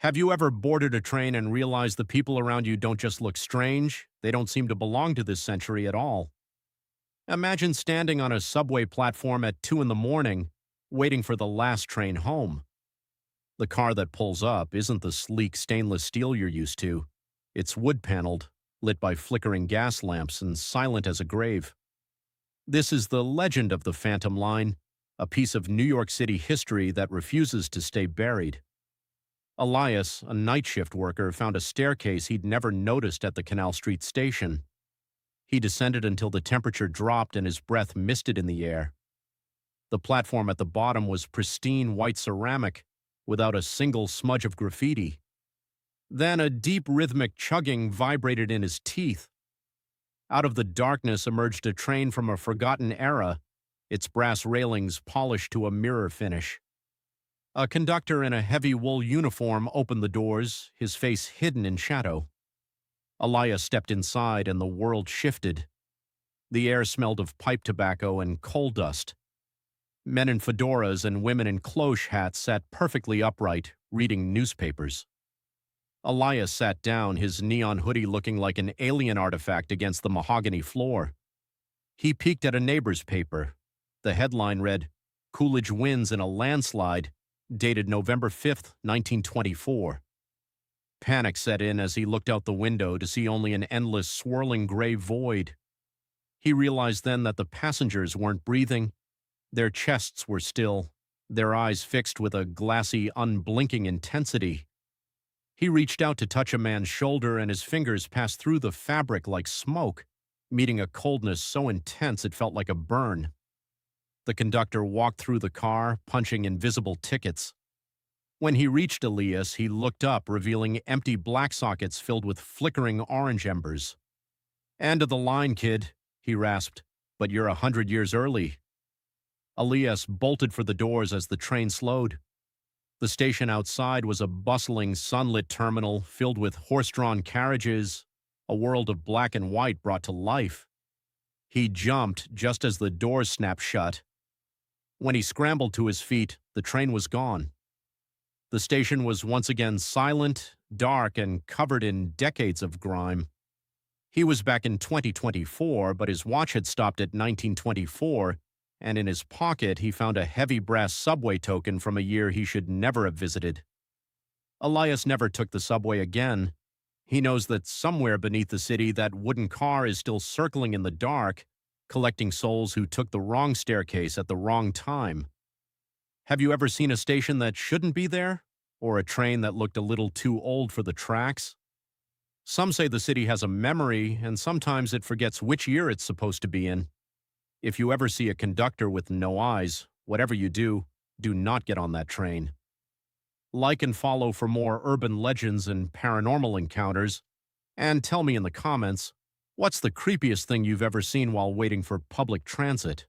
Have you ever boarded a train and realized the people around you don't just look strange, they don't seem to belong to this century at all? Imagine standing on a subway platform at 2 in the morning, waiting for the last train home. The car that pulls up isn't the sleek stainless steel you're used to. It's wood-paneled, lit by flickering gas lamps and silent as a grave. This is the legend of the Phantom Line, a piece of New York City history that refuses to stay buried. Elias, a night shift worker, found a staircase he'd never noticed at the Canal Street station. He descended until the temperature dropped and his breath misted in the air. The platform at the bottom was pristine white ceramic, without a single smudge of graffiti. Then a deep rhythmic chugging vibrated in his teeth. Out of the darkness emerged a train from a forgotten era, its brass railings polished to a mirror finish. A conductor in a heavy wool uniform opened the doors, his face hidden in shadow. Elias stepped inside and the world shifted. The air smelled of pipe tobacco and coal dust. Men in fedoras and women in cloche hats sat perfectly upright, reading newspapers. Elias sat down, his neon hoodie looking like an alien artifact against the mahogany floor. He peeked at a neighbor's paper. The headline read, "Coolidge wins in a landslide," dated November 5th, 1924. Panic set in as he looked out the window to see only an endless, swirling gray void. He realized then that the passengers weren't breathing. Their chests were still, their eyes fixed with a glassy, unblinking intensity. He reached out to touch a man's shoulder and his fingers passed through the fabric like smoke, meeting a coldness so intense it felt like a burn. The conductor walked through the car, punching invisible tickets. When he reached Elias, he looked up, revealing empty black sockets filled with flickering orange embers. "End of the line, kid," he rasped, "but you're 100 years early." Elias bolted for the doors as the train slowed. The station outside was a bustling, sunlit terminal filled with horse-drawn carriages, a world of black and white brought to life. He jumped just as the doors snapped shut. When he scrambled to his feet, the train was gone. The station was once again silent, dark, and covered in decades of grime. He was back in 2024, but his watch had stopped at 1924, and in his pocket he found a heavy brass subway token from a year he should never have visited. Elias never took the subway again. He knows that somewhere beneath the city that wooden car is still circling in the dark, collecting souls who took the wrong staircase at the wrong time. Have you ever seen a station that shouldn't be there? Or a train that looked a little too old for the tracks? Some say the city has a memory, and sometimes it forgets which year it's supposed to be in. If you ever see a conductor with no eyes, whatever you do not get on that train. Like and follow for more urban legends and paranormal encounters, and tell me in the comments, what's the creepiest thing you've ever seen while waiting for public transit?